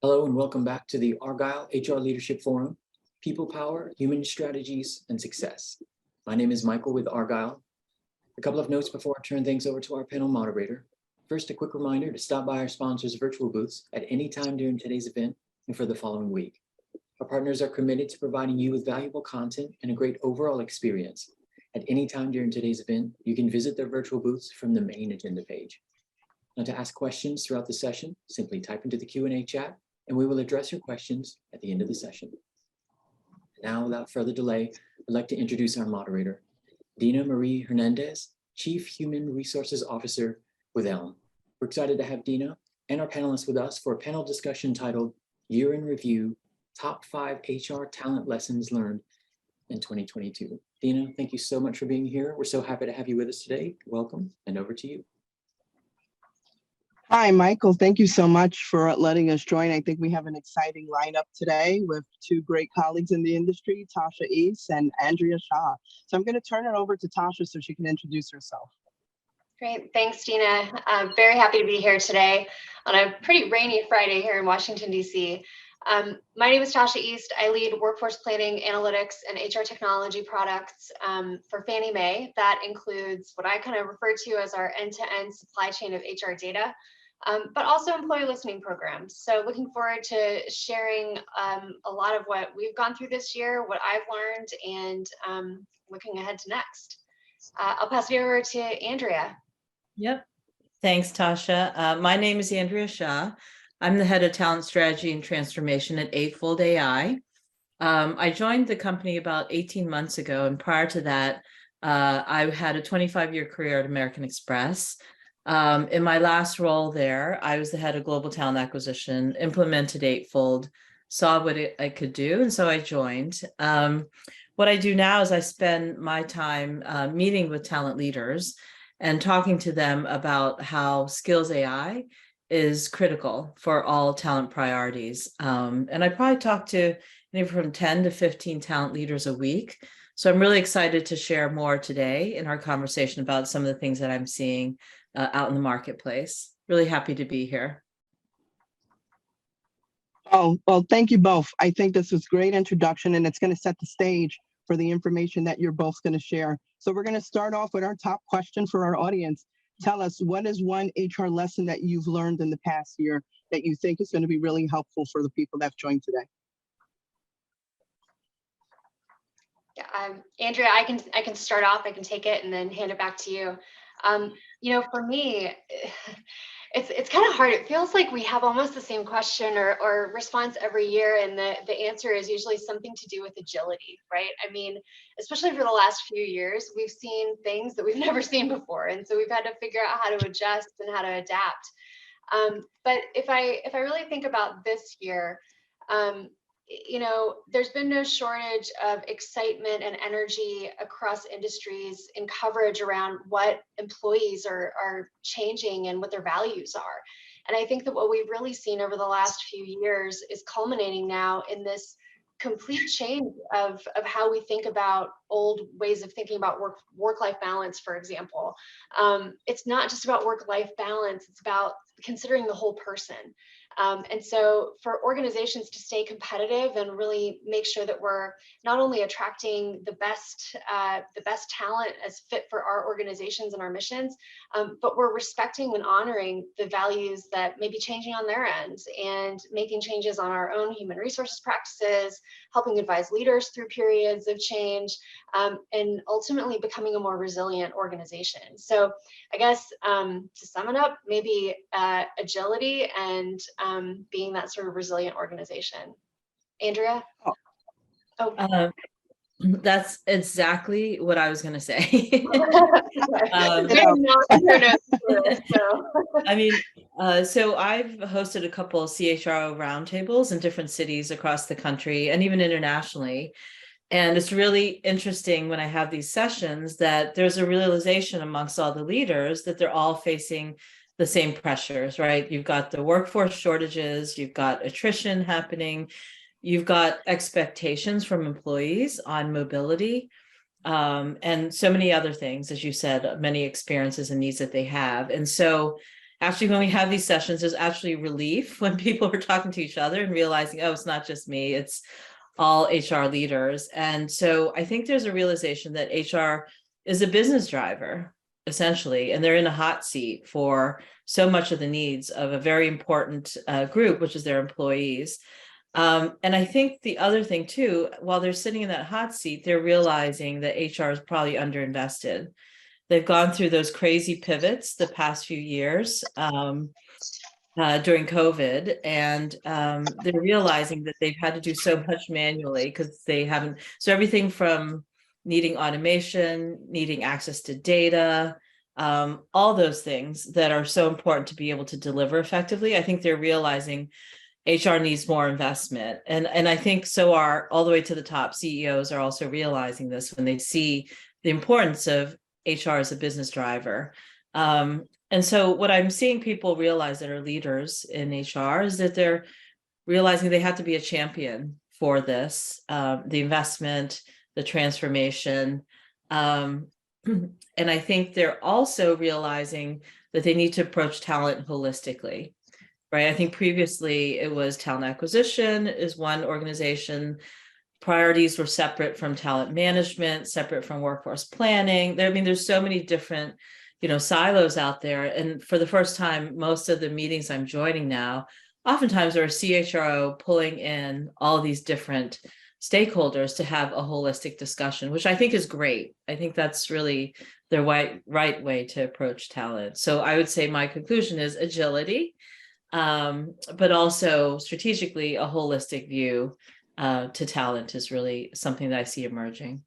Hello and welcome back to the Argyle HR Leadership Forum, People Power, Human Strategies, and Success. My name is Michael with Argyle. A couple of notes before I turn things over to our panel moderator. First, a quick reminder to stop by our sponsors' virtual booths at any time during today's event and for the following week. Our partners are committed to providing you with valuable content and a great overall experience. At any time during today's event, you can visit their virtual booths from the main agenda page. Now, to ask questions throughout the session, simply type into the Q&A chat and we will address your questions at the end of the session. Now, without further delay, I'd like to introduce our moderator, Dina Marie Hernandez, Chief Human Resources Officer with Elm. We're excited to have Dina and our panelists with us for a panel discussion titled Year in Review, Top 5 HR Talent Lessons Learned in 2022. Dina, thank you so much for being here. We're so happy to have you with us today. Welcome, and over to you. Hi, Michael. Thank you so much for letting us join. I think we have an exciting lineup today with two great colleagues in the industry, Tasha East and Andrea Shah. So I'm going to turn it over to Tasha so she can introduce herself. Great. Thanks, Dina. I'm very happy to be here today on a pretty rainy Friday here in Washington, D.C. My name is Tasha East. I lead workforce planning, analytics, and HR technology products for Fannie Mae. That includes what I kind of refer to as our end-to-end supply chain of HR data. But also employee listening programs. So looking forward to sharing a lot of what we've gone through this year, what I've learned, and looking ahead to next. I'll pass it over to Andrea. Yep. Thanks, Tasha. My name is Andrea Shah. I'm the head of talent strategy and transformation at Eightfold AI. I joined the company about 18 months ago. And prior to that, I had a 25-year career at American Express. In my last role there, I was the head of global talent acquisition, implemented Eightfold, saw what I could do, and so I joined. What I do now is I spend my time meeting with talent leaders and talking to them about how skills AI is critical for all talent priorities. And I probably talk to anywhere from 10 to 15 talent leaders a week. So I'm really excited to share more today in our conversation about some of the things that I'm seeing out in the marketplace. Really happy to be here. Oh, well, thank you both. I think this was a great introduction and it's going to set the stage for the information that you're both going to share. So we're going to start off with our top question for our audience. Tell us, what is one HR lesson that you've learned in the past year that you think is going to be really helpful for the people that have joined today? Yeah, Andrea, I can start off. I can take it and then hand it back to you. For me, it's kind of hard. It feels like we have almost the same question or response every year, and the answer is usually something to do with agility, right? I mean, especially for the last few years, we've seen things that we've never seen before, and so we've had to figure out how to adjust and how to adapt. But if I really think about this year, there's been no shortage of excitement and energy across industries in coverage around what employees are changing and what their values are. And I think that what we've really seen over the last few years is culminating now in this complete change of how we think about old ways of thinking about work-life balance, for example. It's not just about work-life balance, it's about considering the whole person. And so for organizations to stay competitive and really make sure that we're not only attracting the best talent as fit for our organizations and our missions, but we're respecting and honoring the values that may be changing on their ends and making changes on our own human resources practices, helping advise leaders through periods of change, and ultimately becoming a more resilient organization. So I guess to sum it up, maybe agility and being that sort of resilient organization. Andrea? That's exactly what I was going to say. So I've hosted a couple of CHRO roundtables in different cities across the country and even internationally. And it's really interesting when I have these sessions that there's a realization amongst all the leaders that they're all facing the same pressures, right? You've got the workforce shortages, you've got attrition happening, you've got expectations from employees on mobility, and so many other things, as you said, many experiences and needs that they have. And so actually, when we have these sessions, there's actually relief when people are talking to each other and realizing, oh, it's not just me, it's all HR leaders. And so I think there's a realization that HR is a business driver, essentially, and they're in a hot seat for so much of the needs of a very important group, which is their employees. And I think the other thing too, while they're sitting in that hot seat, they're realizing that HR is probably underinvested. They've gone through those crazy pivots the past few years during COVID, and they're realizing that they've had to do so much manually because they haven't. So everything from needing automation, needing access to data, all those things that are so important to be able to deliver effectively. I think they're realizing HR needs more investment. And I think so are all the way to the top CEOs are also realizing this when they see the importance of HR as a business driver. And so what I'm seeing people realize that are leaders in HR is that they're realizing they have to be a champion for this, the investment, the transformation. And I think they're also realizing that they need to approach talent holistically. Right. I think previously it was talent acquisition is one organization. Priorities were separate from talent management, separate from workforce planning. There's so many different, silos out there. And for the first time, most of the meetings I'm joining now, oftentimes are a CHRO pulling in all of these different stakeholders to have a holistic discussion, which I think is great. I think that's really the right way to approach talent. So I would say my conclusion is agility. But also strategically, a holistic view to talent is really something that I see emerging.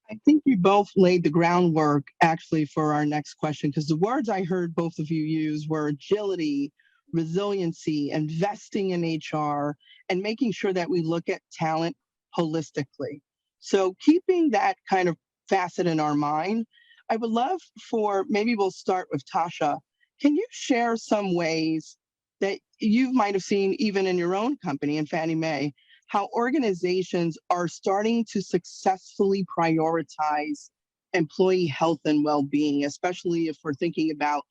I think you both laid the groundwork actually for our next question, because the words I heard both of you use were agility, resiliency, investing in HR, and making sure that we look at talent holistically. So keeping that kind of facet in our mind, I would love for, maybe we'll start with Tasha. Can you share some ways that you might have seen even in your own company, in Fannie Mae, how organizations are starting to successfully prioritize employee health and well-being, especially if we're thinking about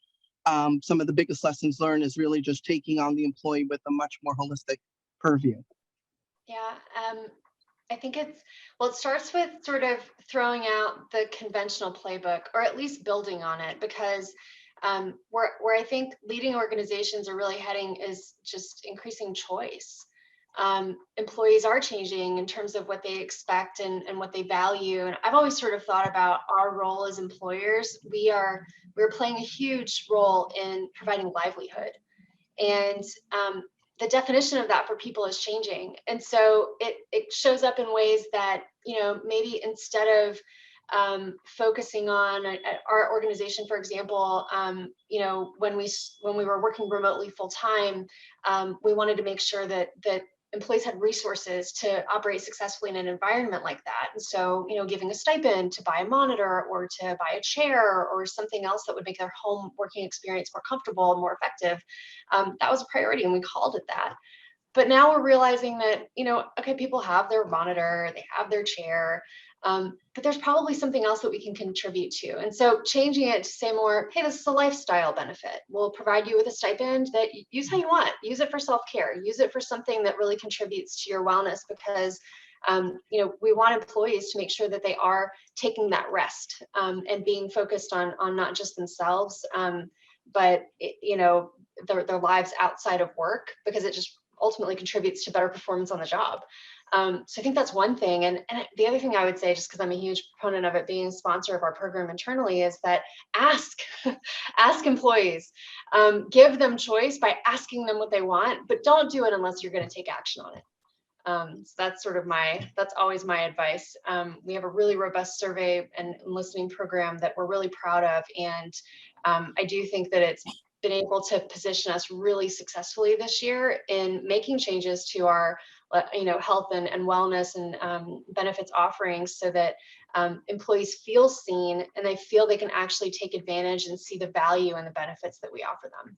some of the biggest lessons learned is really just taking on the employee with a much more holistic purview? Yeah, I think it starts with sort of throwing out the conventional playbook, or at least building on it, because where I think leading organizations are really heading is just increasing choice. Employees are changing in terms of what they expect and what they value. And I've always sort of thought about our role as employers. We're playing a huge role in providing livelihood. And the definition of that for people is changing. And so it shows up in ways that, maybe instead of focusing on our organization, for example, when we were working remotely full time, we wanted to make sure that employees had resources to operate successfully in an environment like that. And so, giving a stipend to buy a monitor or to buy a chair or something else that would make their home working experience more comfortable and more effective, that was a priority, and we called it that. But now we're realizing that, okay, people have their monitor, they have their chair, but there's probably something else that we can contribute to. And so changing it to say more, hey, this is a lifestyle benefit. We'll provide you with a stipend that you use how you want. Use it for self-care. Use it for something that really contributes to your wellness, because we want employees to make sure that they are taking that rest and being focused on not just themselves, but their lives outside of work, because it just ultimately contributes to better performance on the job. So I think that's one thing. And the other thing I would say, just because I'm a huge proponent of it being a sponsor of our program internally, is that ask employees, give them choice by asking them what they want, but don't do it unless you're going to take action on it. So that's always my advice. We have a really robust survey and listening program that we're really proud of. And I do think that it's been able to position us really successfully this year in making changes to our health and wellness and benefits offerings, so that employees feel seen and they feel they can actually take advantage and see the value and the benefits that we offer them.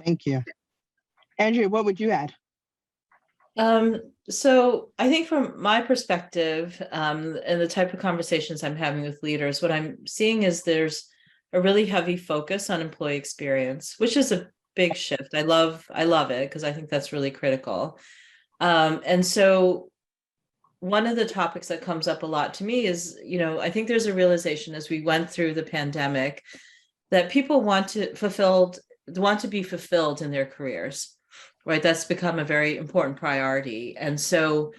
Thank you. Andrea, what would you add? So I think from my perspective, and the type of conversations I'm having with leaders, what I'm seeing is there's a really heavy focus on employee experience, which is a big shift. I love it because I think that's really critical. And so one of the topics that comes up a lot to me is, I think there's a realization as we went through the pandemic that people want to be fulfilled in their careers, right? That's become a very important priority. And so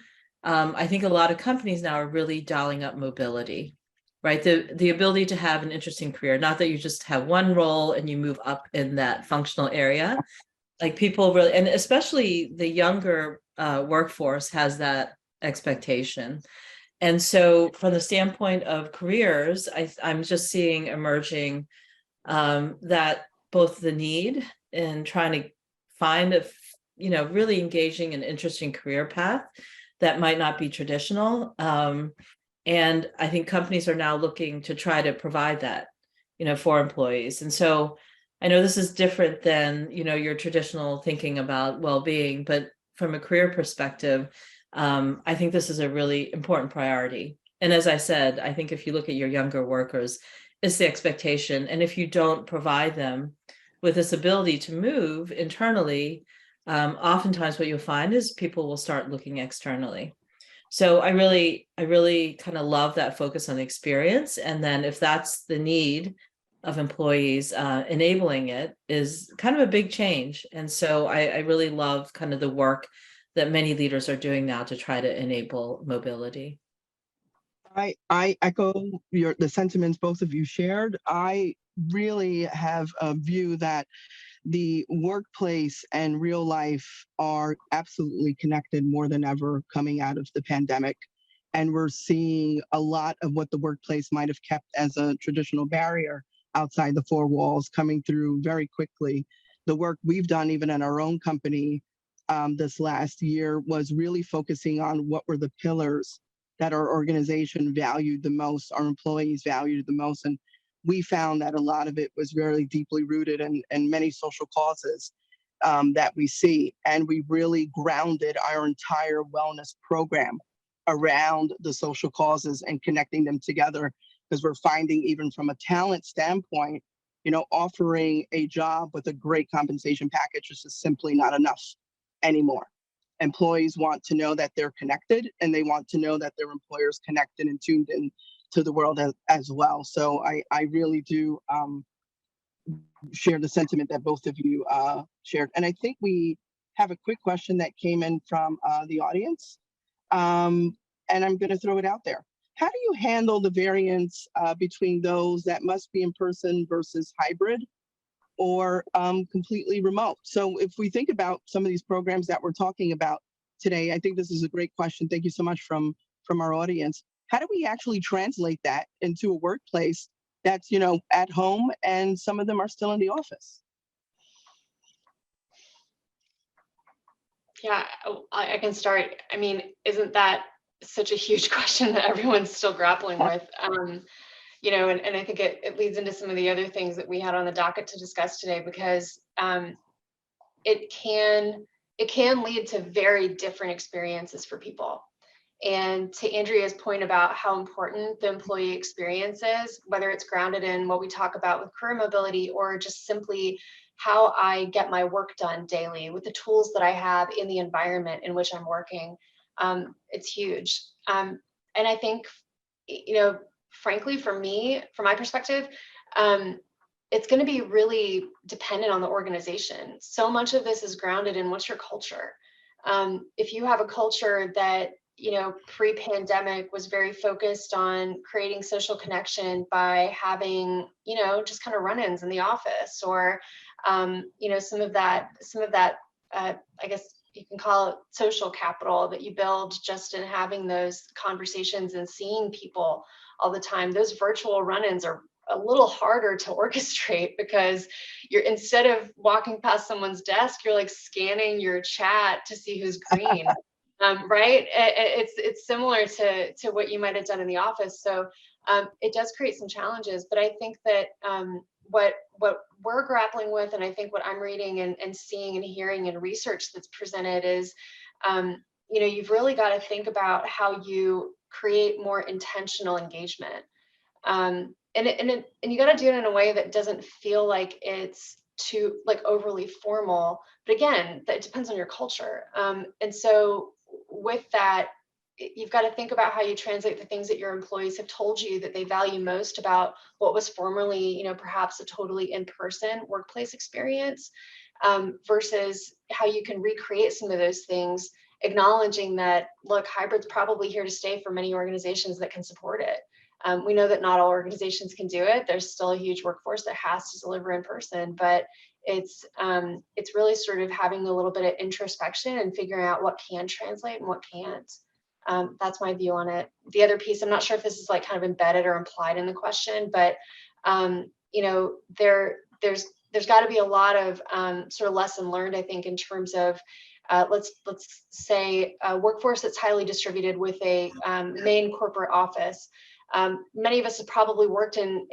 I think a lot of companies now are really dialing up mobility, right? The ability to have an interesting career, not that you just have one role and you move up in that functional area. Like people really, and especially the younger workforce has that expectation. And so from the standpoint of careers, I'm just seeing emerging that both the need in trying to find a, really engaging and interesting career path that might not be traditional. And I think companies are now looking to try to provide that, for employees. And so I know this is different than, your traditional thinking about well-being, but from a career perspective, I think this is a really important priority. And as I said, I think if you look at your younger workers, it's the expectation. And if you don't provide them with this ability to move internally, oftentimes what you'll find is people will start looking externally. So I really kind of love that focus on experience. And then if that's the need of employees, enabling it is kind of a big change. And so I really love kind of the work that many leaders are doing now to try to enable mobility. I echo the sentiments both of you shared. I really have a view that the workplace and real life are absolutely connected more than ever coming out of the pandemic. And we're seeing a lot of what the workplace might have kept as a traditional barrier outside the four walls coming through very quickly. The work we've done, even in our own company, this last year was really focusing on what were the pillars that our organization valued the most, our employees valued the most. And we found that a lot of it was very deeply rooted in many social causes that we see. And we really grounded our entire wellness program around the social causes and connecting them together, because we're finding, even from a talent standpoint, offering a job with a great compensation package is just simply not enough anymore. Employees want to know that they're connected, and they want to know that their employer's connected and tuned in to the world as well. So I really do share the sentiment that both of you shared. And I think we have a quick question that came in from the audience. And I'm going to throw it out there. How do you handle the variance between those that must be in person versus hybrid or completely remote? So if we think about some of these programs that we're talking about today, I think this is a great question. Thank you so much from our audience. How do we actually translate that into a workplace that's, at home, and some of them are still in the office? Yeah, I can start. I mean, isn't that such a huge question that everyone's still grappling with? And I think it leads into some of the other things that we had on the docket to discuss today, because it can lead to very different experiences for people. And to Andrea's point about how important the employee experience is, whether it's grounded in what we talk about with career mobility, or just simply how I get my work done daily with the tools that I have in the environment in which I'm working, it's huge. And I think, frankly, from my perspective, it's going to be really dependent on the organization. So much of this is grounded in what's your culture. If you have a culture that, pre-pandemic was very focused on creating social connection by having, just kind of run-ins in the office, or, some of that, I guess you can call it social capital that you build just in having those conversations and seeing people all the time. Those virtual run-ins are a little harder to orchestrate, because you're, instead of walking past someone's desk, you're like scanning your chat to see who's green. Right? It's similar to what you might have done in the office. So it does create some challenges, but I think that what we're grappling with, and I think what I'm reading and seeing and hearing and research that's presented is, you've really got to think about how you create more intentional engagement. and you got to do it in a way that doesn't feel like it's too like overly formal. But again, that depends on your culture. And so with that, you've got to think about how you translate the things that your employees have told you that they value most about what was formerly, perhaps a totally in-person workplace experience, versus how you can recreate some of those things, acknowledging that, look, hybrid's probably here to stay for many organizations that can support it. We know that not all organizations can do it. There's still a huge workforce that has to deliver in person, but it's really sort of having a little bit of introspection and figuring out what can translate and what can't. That's my view on it. The other piece, I'm not sure if this is like kind of embedded or implied in the question, but there's got to be a lot of sort of lesson learned, I think, in terms of let's say a workforce that's highly distributed with a main corporate office. Many of us have probably worked in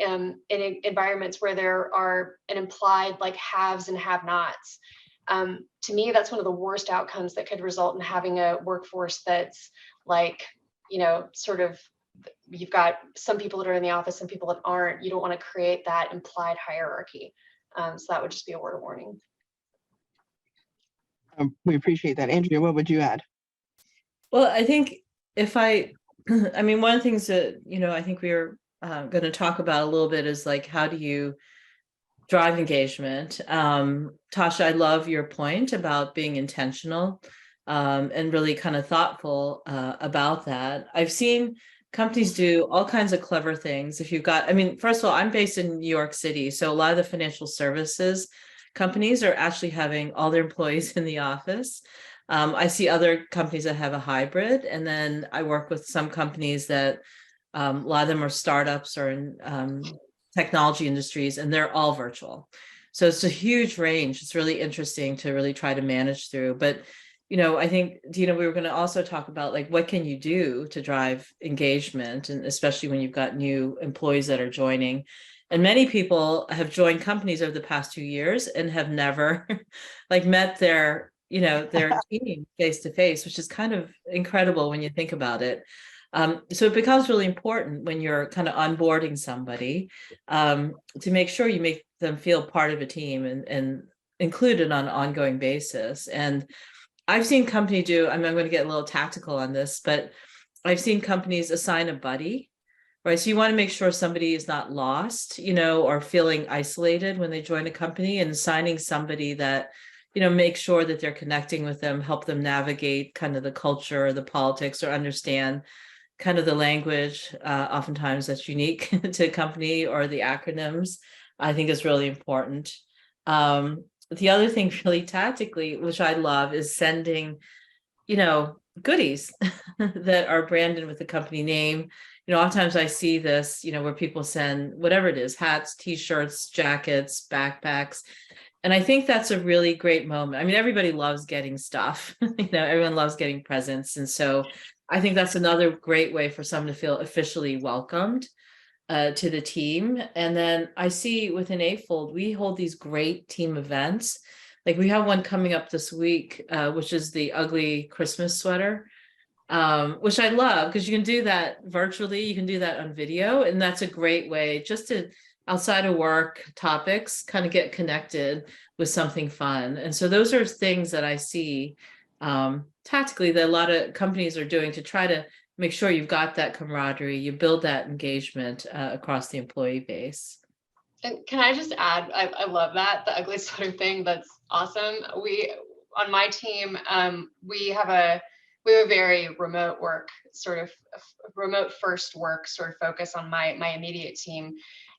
environments where there are an implied like haves and have-nots. To me, that's one of the worst outcomes that could result in having a workforce that's like, sort of, you've got some people that are in the office and people that aren't. You don't want to create that implied hierarchy. So that would just be a word of warning. We appreciate that. Andrea, what would you add? Well, I think I mean, one of the things that, I think we were going to talk about a little bit is like, how do you drive engagement? Tasha, I love your point about being intentional and really kind of thoughtful about that. I've seen companies do all kinds of clever things. If you've got, I mean, first of all, I'm based in New York City, so a lot of the financial services companies are actually having all their employees in the office. I see other companies that have a hybrid, and then I work with some companies that a lot of them are startups or in technology industries, and they're all virtual. So it's a huge range. It's really interesting to really try to manage through. But, I think, Dina, we were going to also talk about like, what can you do to drive engagement, and especially when you've got new employees that are joining. And many people have joined companies over the past 2 years and have never like met their team face to face, which is kind of incredible when you think about it. So it becomes really important when you're kind of onboarding somebody to make sure you make them feel part of a team and included on an ongoing basis. And I've seen company do, I'm going to get a little tactical on this, but I've seen companies assign a buddy, right? So you want to make sure somebody is not lost, or feeling isolated when they join a company, and assigning somebody that, make sure that they're connecting with them, help them navigate kind of the culture or the politics, or understand kind of the language, oftentimes that's unique to a company, or the acronyms, I think is really important. The other thing really tactically, which I love, is sending, goodies that are branded with the company name. Oftentimes I see this, where people send whatever it is, hats, t-shirts, jackets, backpacks. And I think that's a really great moment. I mean, everybody loves getting stuff, everyone loves getting presents. And so I think that's another great way for someone to feel officially welcomed to the team. And then I see within Eightfold, we hold these great team events. Like we have one coming up this week, which is the ugly Christmas sweater, which I love because you can do that virtually. You can do that on video. And that's a great way just to, outside of work topics, kind of get connected with something fun. And so those are things that I see tactically that a lot of companies are doing to try to make sure you've got that camaraderie, you build that engagement across the employee base. And can I just add, I love that, the ugly sweater thing. That's awesome. On my team, we have a very remote work, sort of remote first work sort of focus on my immediate team.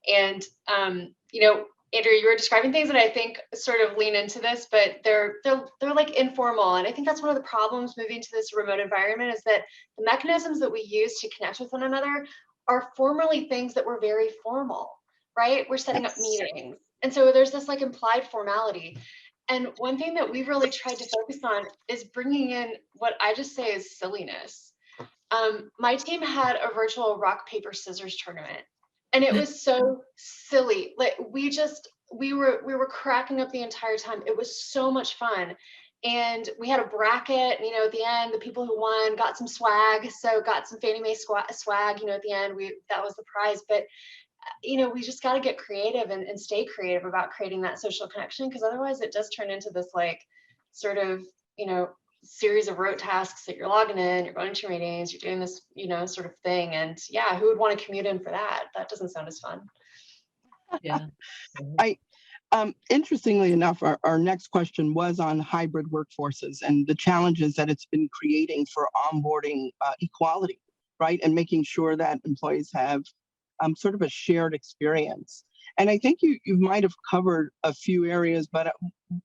And, Andrea, you were describing things that I think sort of lean into this, but they're like informal. And I think that's one of the problems moving to this remote environment, is that the mechanisms that we use to connect with one another are formerly things that were very formal, right? We're setting up meetings. And so there's this like implied formality. And one thing that we've really tried to focus on is bringing in what I just say is silliness. My team had a virtual rock, paper, scissors tournament. And it was so silly. Like we were cracking up the entire time. It was so much fun. And we had a bracket, at the end, the people who won got some swag. So got some Fannie Mae swag, at the end, that was the prize. But we just got to get creative and stay creative about creating that social connection, because otherwise it does turn into this like sort of, series of rote tasks that you're logging in, you're going to your meetings, you're doing this, sort of thing. And yeah, who would want to commute in for that? That doesn't sound as fun. Yeah. Interestingly enough, our next question was on hybrid workforces and the challenges that it's been creating for onboarding equality, right? And making sure that employees have sort of a shared experience. And I think you might have covered a few areas, but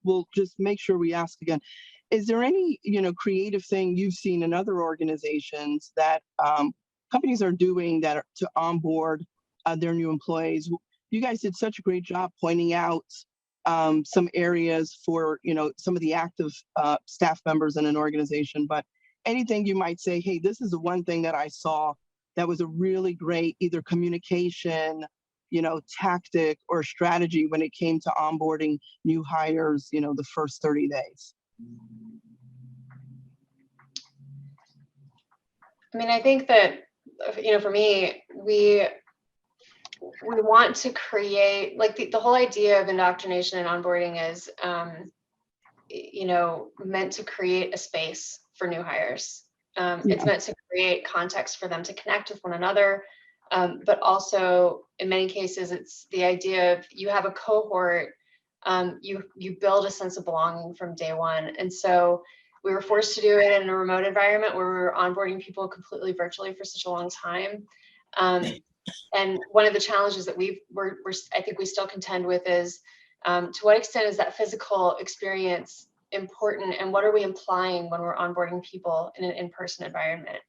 we'll just make sure we ask again. Is there any, creative thing you've seen in other organizations that companies are doing that are to onboard their new employees? You guys did such a great job pointing out some areas for, some of the active staff members in an organization, but anything you might say, hey, this is the one thing that I saw that was a really great either communication, tactic or strategy when it came to onboarding new hires, the first 30 days? I mean, I think that, for me, we want to create, like, the whole idea of indoctrination and onboarding is, meant to create a space for new hires. It's meant to create context for them to connect with one another. But also, in many cases, it's the idea of you have a cohort, you build a sense of belonging from day one. And so we were forced to do it in a remote environment where we were onboarding people completely virtually for such a long time. And one of the challenges that I think we still contend with is, to what extent is that physical experience important, and what are we implying when we're onboarding people in an in-person environment,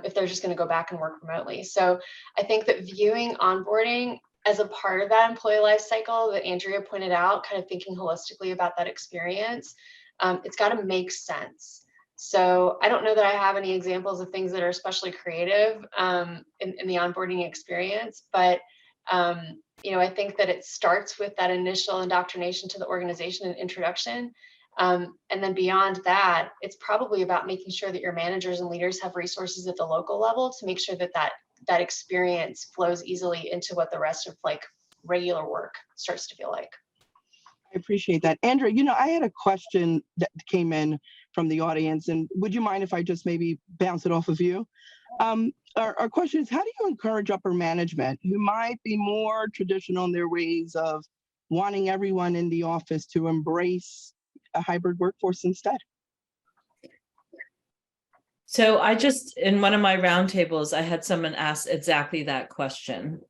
if they're just going to go back and work remotely? So I think that viewing onboarding as a part of that employee life cycle that Andrea pointed out, kind of thinking holistically about that experience, it's got to make sense. So I don't know that I have any examples of things that are especially creative in the onboarding experience, but I think that it starts with that initial indoctrination to the organization and introduction. And then beyond that, it's probably about making sure that your managers and leaders have resources at the local level to make sure that experience flows easily into what the rest of like regular work starts to feel like. I appreciate that. Andrea, I had a question that came in from the audience, and would you mind if I just maybe bounce it off of you? Our question is, how do you encourage upper management who might be more traditional in their ways of wanting everyone in the office to embrace a hybrid workforce instead? So in one of my roundtables, I had someone ask exactly that question.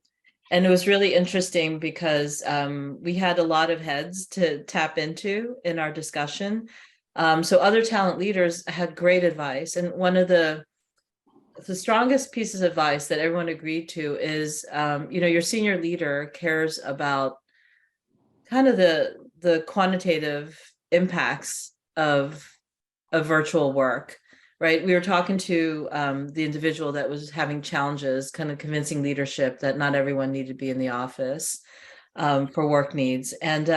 And it was really interesting because we had a lot of heads to tap into in our discussion. So other talent leaders had great advice. And one of the strongest pieces of advice that everyone agreed to is, your senior leader cares about kind of the quantitative impacts of virtual work. Right. We were talking to the individual that was having challenges, kind of convincing leadership that not everyone needed to be in the office for work needs. And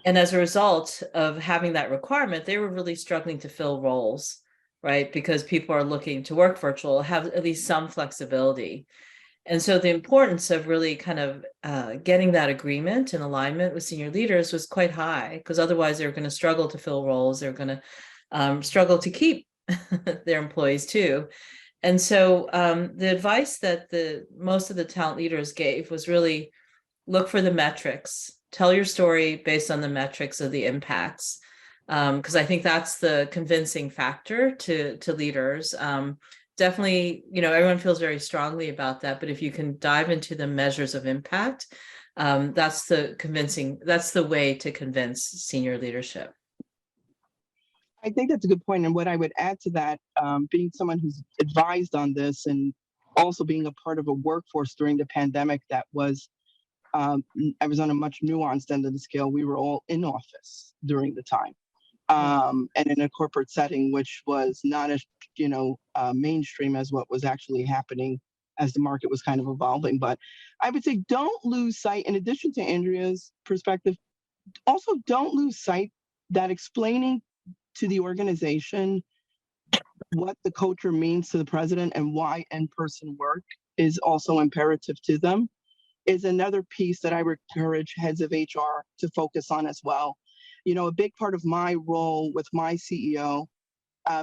as a result of having that requirement, they were really struggling to fill roles, right? Because people are looking to work virtual, have at least some flexibility. And so the importance of really kind of getting that agreement and alignment with senior leaders was quite high, because otherwise they're going to struggle to fill roles. They're going to struggle to keep their employees too. And so the advice that most of the talent leaders gave was really look for the metrics, tell your story based on the metrics of the impacts. Because I think that's the convincing factor to leaders. Definitely, everyone feels very strongly about that, but if you can dive into the measures of impact, that's the way to convince senior leadership. I think that's a good point. And what I would add to that, being someone who's advised on this and also being a part of a workforce during the pandemic that was, I was on a much nuanced end of the scale. We were all in office during the time. And in a corporate setting, which was not as, mainstream as what was actually happening as the market was kind of evolving. But I would say don't lose sight, in addition to Andrea's perspective, also don't lose sight that explaining to the organization what the culture means to the president and why in-person work is also imperative to them. is another piece that I would encourage heads of HR to focus on as well. You know, a big part of my role with my CEO,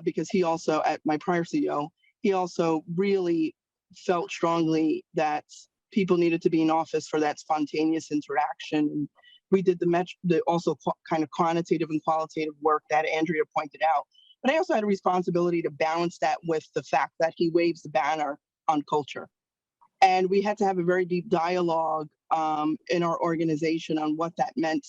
because he also, at my prior CEO, he also really felt strongly that people needed to be in office for that spontaneous interaction. And we did the also kind of quantitative and qualitative work that Andrea pointed out. But I also had a responsibility to balance that with the fact that he waves the banner on culture. And we had to have a very deep dialogue in our organization on what that meant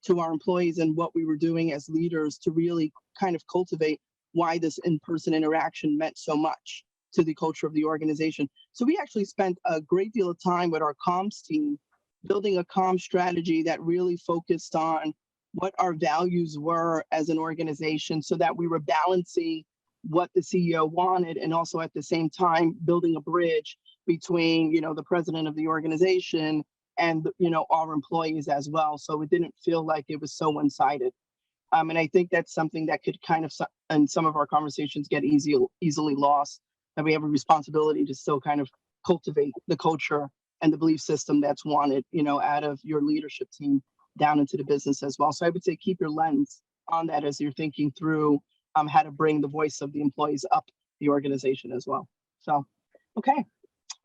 to our employees and what we were doing as leaders to really kind of cultivate why this in-person interaction meant so much to the culture of the organization. So we actually spent a great deal of time with our comms team building a comms strategy that really focused on what our values were as an organization so that we were balancing what the CEO wanted and also at the same time building a bridge between, you know, the president of the organization and, you know, our employees as well. So it didn't feel like it was so one-sided. And I think that's something that could kind of, in some of our conversations, get easily lost, that we have a responsibility to still kind of cultivate the culture and the belief system that's wanted, you know, out of your leadership team down into the business as well. So I would say keep your lens on that as you're thinking through how to bring the voice of the employees up the organization as well. So, okay,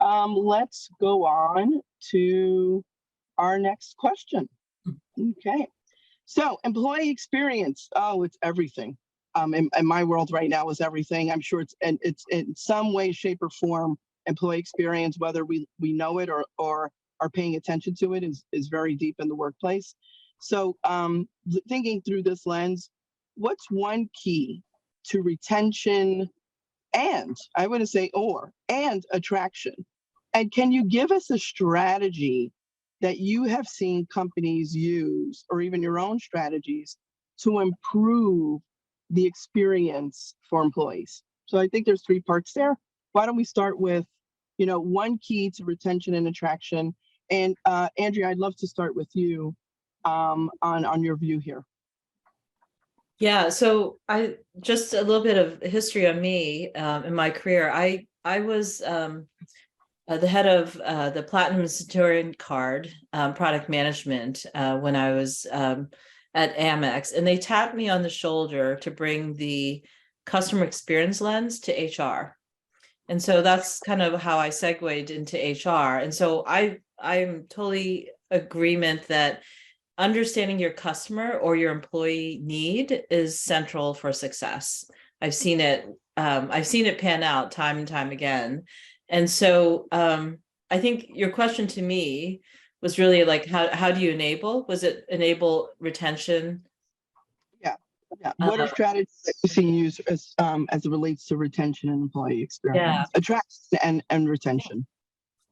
let's go on to our next question. Okay. So employee experience, oh, it's everything. In my world right now is everything. I'm sure it's in some way, shape, or form, employee experience, whether we know it or are paying attention to it, is very deep in the workplace. So thinking through this lens, what's one key to retention and, I wouldn't say and attraction? And can you give us a strategy that you have seen companies use, or even your own strategies, to improve the experience for employees? So I think there's 3 parts there. Why don't we start with, you know, one key to retention and attraction? And Andrea, I'd love to start with you on your view here. Yeah, so I just a little bit of history on me in my career. I was the head of the Platinum Centurion Card product management when I was at Amex, and they tapped me on the shoulder to bring the customer experience lens to HR. And so that's kind of how I segued into HR. And so I'm totally agreement that understanding your customer or your employee need is central for success. I've seen it pan out time and time again. And so I think your question to me was really like, how do you enable? Was it enable retention? Yeah. What are strategies that you see used as it relates to retention and employee experience? Attraction and retention.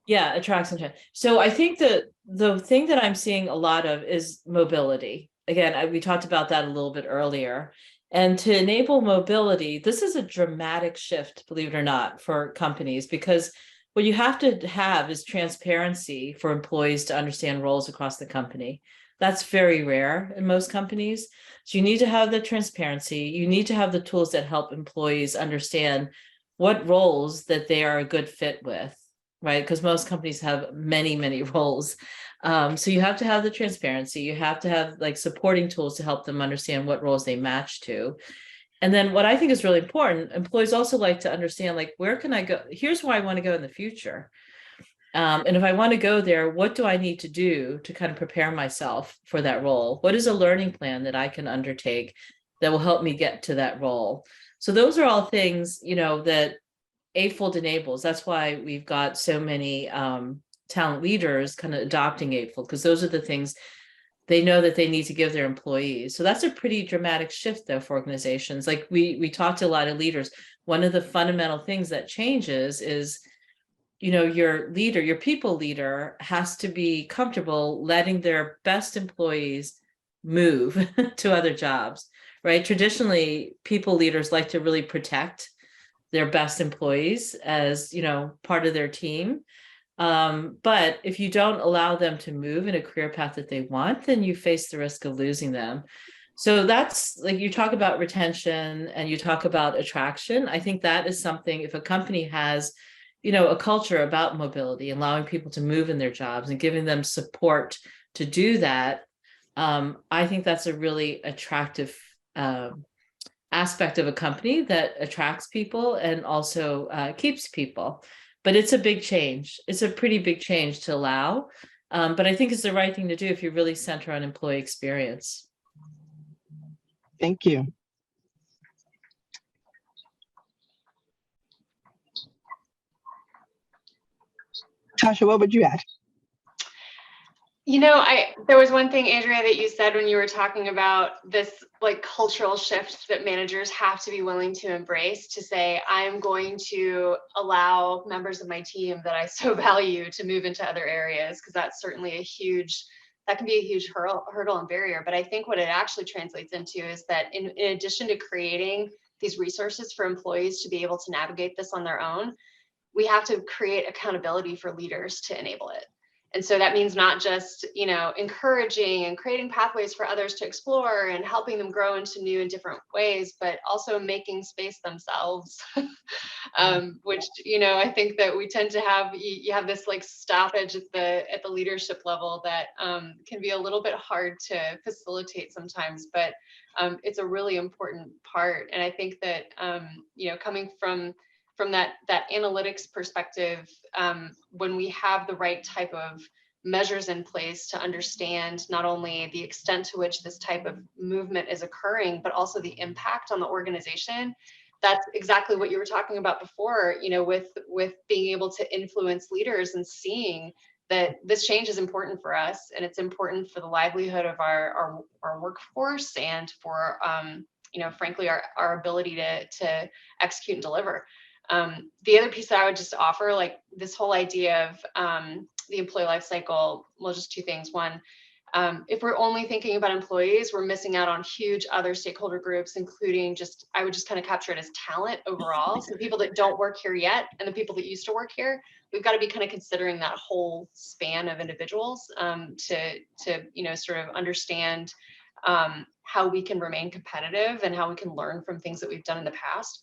Yeah, attraction. So I think that the thing that I'm seeing a lot of is mobility. Again, we talked about that a little bit earlier. And to enable mobility, this is a dramatic shift, believe it or not, for companies, because what you have to have is transparency for employees to understand roles across the company. That's very rare in most companies. So you need to have the transparency. You need to have the tools that help employees understand what roles that they are a good fit with, right? Because most companies have many, many roles. So you have to have the transparency. You have to have like supporting tools to help them understand what roles they match to. And then what I think is really important, employees also like to understand, like, where can I go? Here's where I want to go in the future. And if I want to go there, what do I need to do to kind of prepare myself for that role? What is a learning plan that I can undertake that will help me get to that role? So those are all things, you know, that Eightfold enables. That's why we've got so many talent leaders kind of adopting Eightfold, because those are the things they know that they need to give their employees. So that's a pretty dramatic shift, though, for organizations. Like we talked to a lot of leaders. One of the fundamental things that changes is, you know, your leader, your people leader has to be comfortable letting their best employees move to other jobs, right? Traditionally, people leaders like to really protect their best employees as, you know, part of their team. But if you don't allow them to move in a career path that they want, then you face the risk of losing them. So that's like, you talk about retention and you talk about attraction. I think that is something, if a company has a culture about mobility, allowing people to move in their jobs and giving them support to do that, I think that's a really attractive aspect of a company that attracts people and also keeps people. But it's a big change. It's a pretty big change to allow. But I think it's the right thing to do if you really center on employee experience. Thank you. Tasha, what would you add? There was one thing, Andrea, that you said when you were talking about this like cultural shift that managers have to be willing to embrace, to say, I'm going to allow members of my team that I so value to move into other areas, because that's certainly that can be a huge hurdle and barrier. But I think what it actually translates into is that in addition to creating these resources for employees to be able to navigate this on their own, we have to create accountability for leaders to enable it. And so that means not just, encouraging and creating pathways for others to explore and helping them grow into new and different ways, but also making space themselves, which, I think that we tend to have, you have this like stoppage at the leadership level that can be a little bit hard to facilitate sometimes, but it's a really important part. And I think that, coming from that analytics perspective, when we have the right type of measures in place to understand not only the extent to which this type of movement is occurring, but also the impact on the organization, that's exactly what you were talking about before, with being able to influence leaders and seeing that this change is important for us, and it's important for the livelihood of our workforce and for, frankly, our ability to execute and deliver. The other piece that I would just offer, like this whole idea of the employee life cycle, well, just two things. One, if we're only thinking about employees, we're missing out on huge other stakeholder groups, including I would just kind of capture it as talent overall. So people that don't work here yet and the people that used to work here, we've got to be kind of considering that whole span of individuals to sort of understand how we can remain competitive and how we can learn from things that we've done in the past.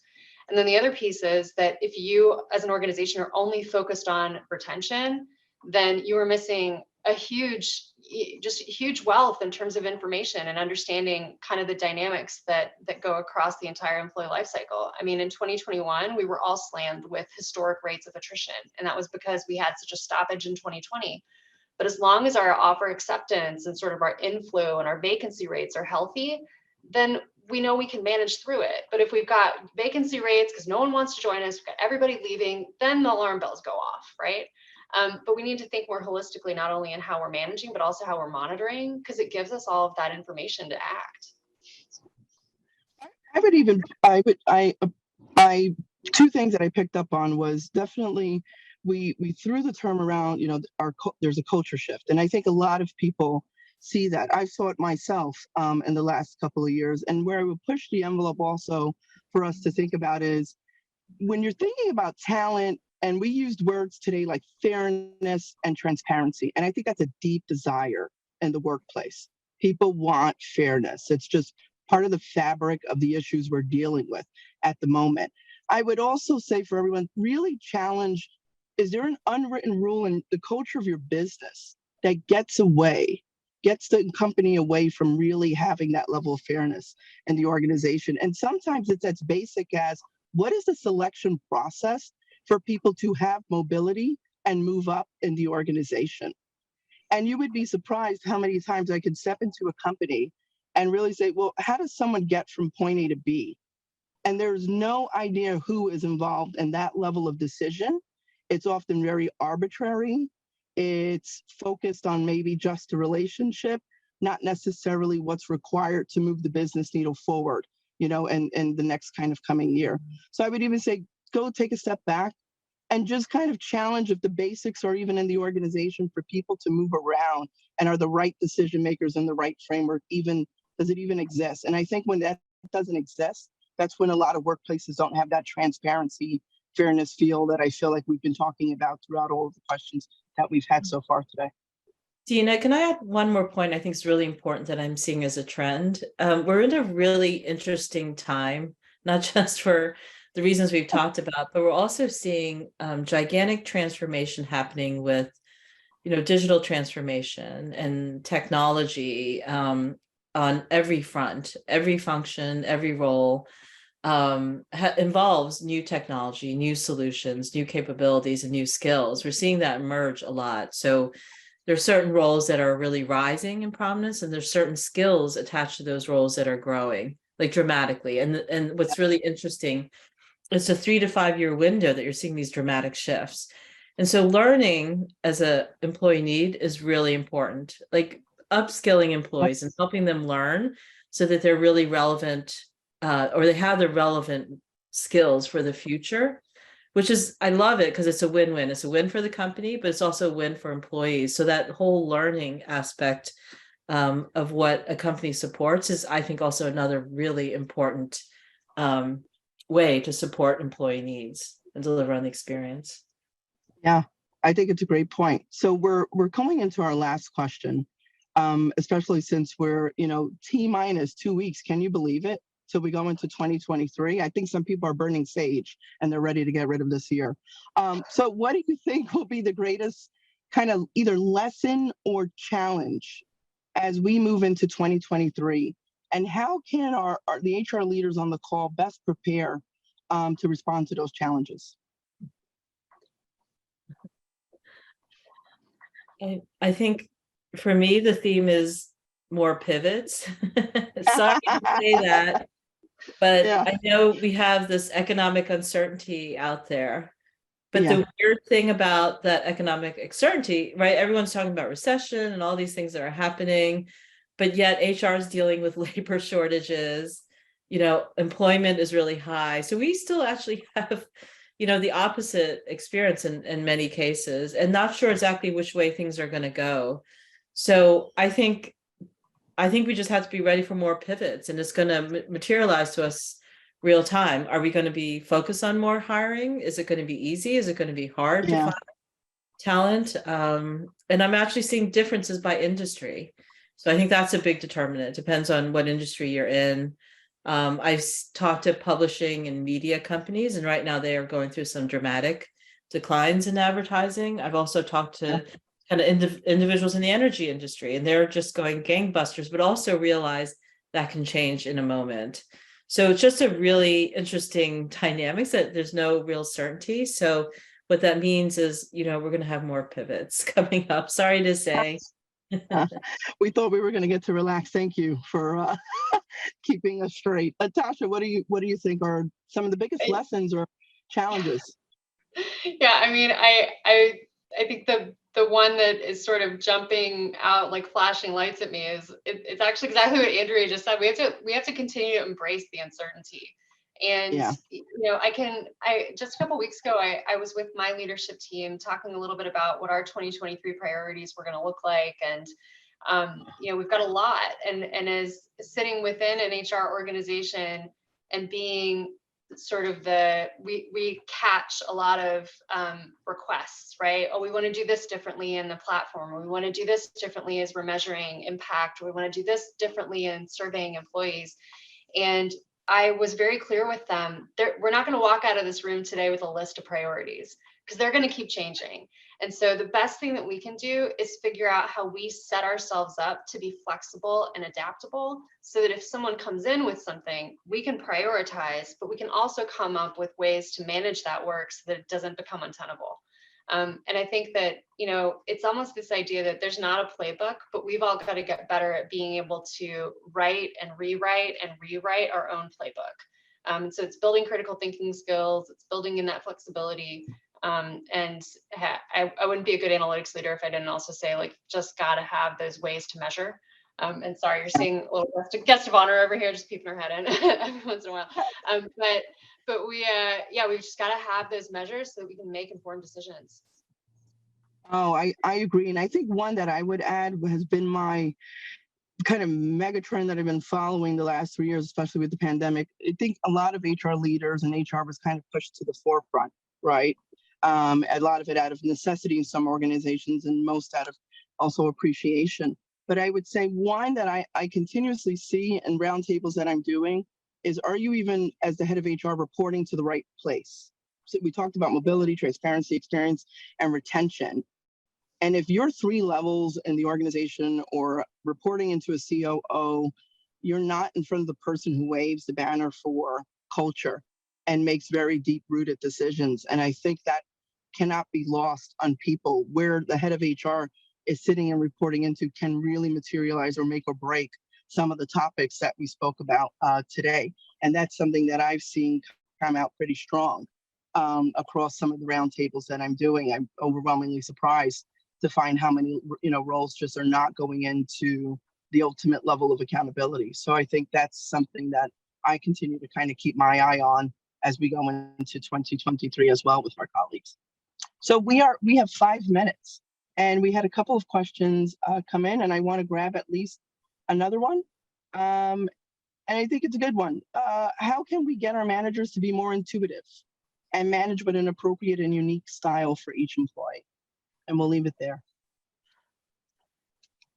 And then the other piece is that if you as an organization are only focused on retention, then you are missing a huge wealth in terms of information and understanding kind of the dynamics that go across the entire employee life cycle. I mean, in 2021, we were all slammed with historic rates of attrition, and that was because we had such a stoppage in 2020. But as long as our offer acceptance and sort of our inflow and our vacancy rates are healthy, then we know we can manage through it. But if we've got vacancy rates because no one wants to join us, we've got everybody leaving, then the alarm bells go off, right? But we need to think more holistically, not only in how we're managing, but also how we're monitoring, because it gives us all of that information to act. Two things that I picked up on was definitely we threw the term around, there's a culture shift. And I think a lot of people see that. I saw it myself in the last couple of years. And where I would push the envelope also for us to think about is when you're thinking about talent, and we used words today like fairness and transparency. And I think that's a deep desire in the workplace. People want fairness. It's just part of the fabric of the issues we're dealing with at the moment. I would also say for everyone, really challenge, is there an unwritten rule in the culture of your business that gets the company away from really having that level of fairness in the organization? And sometimes it's as basic as, what is the selection process for people to have mobility and move up in the organization? And you would be surprised how many times I could step into a company and really say, well, how does someone get from point A to B? And there's no idea who is involved in that level of decision. It's often very arbitrary. It's focused on maybe just a relationship, not necessarily what's required to move the business needle forward, in the next kind of coming year. So I would even say, go take a step back and just kind of challenge if the basics are even in the organization for people to move around and are the right decision makers in the right framework, does it even exist? And I think when that doesn't exist, that's when a lot of workplaces don't have that transparency, fairness feel that I feel like we've been talking about throughout all of the questions that we've had so far today. Dina, can I add one more point I think is really important that I'm seeing as a trend? We're in a really interesting time, not just for the the reasons we've talked about, but we're also seeing gigantic transformation happening with, digital transformation and technology on every front, every function, every role involves new technology, new solutions, new capabilities, and new skills. We're seeing that emerge a lot. So there's certain roles that are really rising in prominence, and there's certain skills attached to those roles that are growing like dramatically. And what's really interesting, it's a 3 to 5 year window that you're seeing these dramatic shifts. And so learning as a employee need is really important, like upskilling employees and helping them learn so that they're really relevant or they have the relevant skills for the future, which is, I love it because it's a win-win. It's a win for the company, but it's also a win for employees. So that whole learning aspect of what a company supports is, I think, also another really important way to support employee needs and deliver on the experience. Yeah, I think it's a great point. So we're coming into our last question, especially since we're, T-minus 2 weeks. Can you believe it? So we go into 2023. I think some people are burning sage and they're ready to get rid of this year. So what do you think will be the greatest kind of either lesson or challenge as we move into 2023? And how can the HR leaders on the call best prepare to respond to those challenges? I think for me, the theme is more pivots. Sorry to say that, but Yeah. I know we have this economic uncertainty out there. But Yeah. the weird thing about that economic uncertainty, right? Everyone's talking about recession and all these things that are happening, but yet HR is dealing with labor shortages. Employment is really high. So we still actually have the opposite experience in many cases, and not sure exactly which way things are going to go. So I think we just have to be ready for more pivots, and it's going to materialize to us real time. Are we going to be focused on more hiring? Is it going to be easy? Is it going to be hard to find talent? And I'm actually seeing differences by industry. So I think that's a big determinant. It depends on what industry you're in. I've talked to publishing and media companies, and right now they are going through some dramatic declines in advertising. I've also talked to kind of individuals in the energy industry, and they're just going gangbusters, but also realize that can change in a moment. So it's just a really interesting dynamics that there's no real certainty. So what that means is, we're going to have more pivots coming up. Sorry to say. We thought we were going to get to relax. Thank you for keeping us straight. Tasha, what do you think are some of the biggest lessons or challenges? Yeah, I mean, I think the one that is sort of jumping out like flashing lights at me is it's actually exactly what Andrea just said. We have to continue to embrace the uncertainty. And just a couple of weeks ago, I was with my leadership team talking a little bit about what our 2023 priorities were going to look like, and we've got a lot, and as sitting within an HR organization and being sort of we catch a lot of requests, right? Oh, we want to do this differently in the platform, or we want to do this differently as we're measuring impact, or we want to do this differently in surveying employees. And I was very clear with them, we're not going to walk out of this room today with a list of priorities, because they're going to keep changing. And so the best thing that we can do is figure out how we set ourselves up to be flexible and adaptable, so that if someone comes in with something, we can prioritize, but we can also come up with ways to manage that work so that it doesn't become untenable. And I think that, it's almost this idea that there's not a playbook, but we've all got to get better at being able to write and rewrite our own playbook. So it's building critical thinking skills, it's building in that flexibility. And I wouldn't be a good analytics leader if I didn't also say, like, just got to have those ways to measure. And sorry, you're seeing a little guest of honor over here, just peeping her head in every once in a while. But we've just got to have those measures so that we can make informed decisions. Oh, I agree. And I think one that I would add has been my kind of mega trend that I've been following the last 3 years, especially with the pandemic. I think a lot of HR leaders and HR was kind of pushed to the forefront, right? A lot of it out of necessity in some organizations, and most out of also appreciation. But I would say one that I continuously see in roundtables that I'm doing is, are you even, as the head of HR, reporting to the right place? So we talked about mobility, transparency, experience, and retention. And if you're 3 levels in the organization or reporting into a COO, you're not in front of the person who waves the banner for culture and makes very deep-rooted decisions. And I think that cannot be lost on people. Where the head of HR is sitting and reporting into can really materialize or make or break some of the topics that we spoke about today. And that's something that I've seen come out pretty strong across some of the roundtables that I'm doing. I'm overwhelmingly surprised to find how many roles just are not going into the ultimate level of accountability. So I think that's something that I continue to kind of keep my eye on as we go into 2023 as well with our colleagues. So we have 5 minutes, and we had a couple of questions come in, and I want to grab at least another one. And I think it's a good one. How can we get our managers to be more intuitive and manage with an appropriate and unique style for each employee? And we'll leave it there.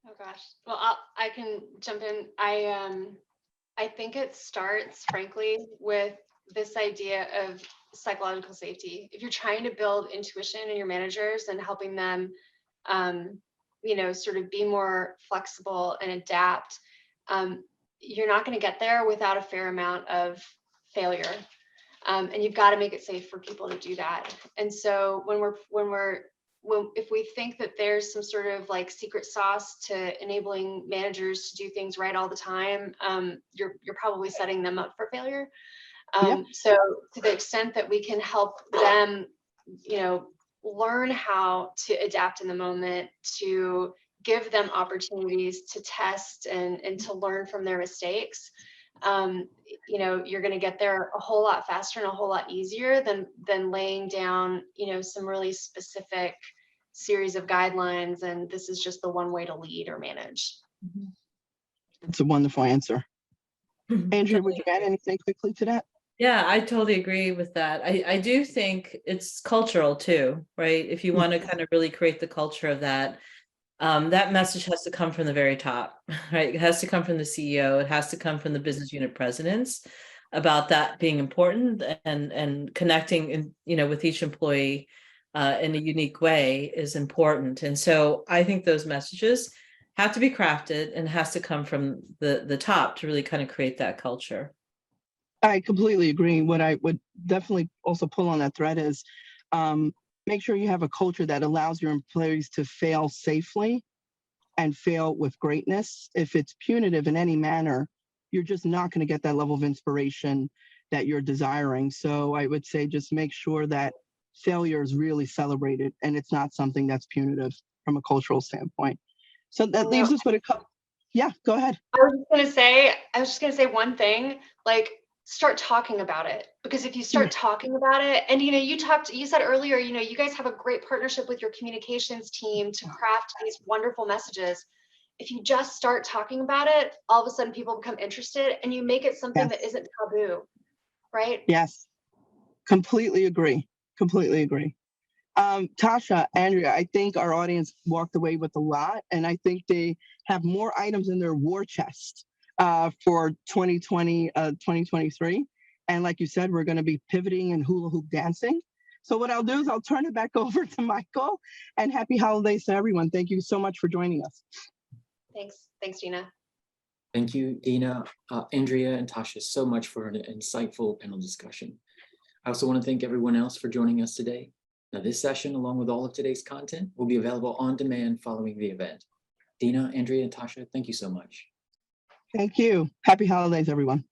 Oh gosh. Well, I can jump in. I think it starts, frankly, with this idea of psychological safety. If you're trying to build intuition in your managers and helping them, sort of be more flexible and adapt, you're not going to get there without a fair amount of failure. And you've got to make it safe for people to do that. And so if we think that there's some sort of like secret sauce to enabling managers to do things right all the time, you're probably setting them up for failure. So to the extent that we can help them, learn how to adapt in the moment, to give them opportunities to test and to learn from their mistakes, you're going to get there a whole lot faster and a whole lot easier than laying down, some really specific series of guidelines. And this is just the one way to lead or manage. It's a wonderful answer. Andrea, would you add anything quickly to that? Yeah, I totally agree with that. I do think it's cultural too, right? If you want to kind of really create the culture of that, that message has to come from the very top, right? It has to come from the CEO. It has to come from the business unit presidents about that being important and connecting with each employee in a unique way is important. And so I think those messages have to be crafted and has to come from the top to really kind of create that culture. I completely agree. What I would definitely also pull on that thread is make sure you have a culture that allows your employees to fail safely and fail with greatness. If it's punitive in any manner, you're just not going to get that level of inspiration that you're desiring. So I would say just make sure that failure is really celebrated and it's not something that's punitive from a cultural standpoint. So that leaves us with a couple. Yeah, go ahead. I was just gonna say one thing, like start talking about it, because if you start talking about it, and you said earlier, you guys have a great partnership with your communications team to craft these wonderful messages. If you just start talking about it, all of a sudden people become interested and you make it something that isn't taboo, right? Yes, completely agree. Completely agree. Tasha, Andrea, I think our audience walked away with a lot, and I think they have more items in their war chest for 2023. And like you said, we're going to be pivoting and hula hoop dancing. So what I'll do is I'll turn it back over to Michael, and happy holidays to everyone. Thank you so much for joining us. Thanks, Gina. Thank you, Dina, Andrea, and Tasha so much for an insightful panel discussion. I also want to thank everyone else for joining us today. Now, this session, along with all of today's content, will be available on demand following the event. Dina, Andrea, and Tasha, thank you so much. Thank you. Happy holidays, everyone.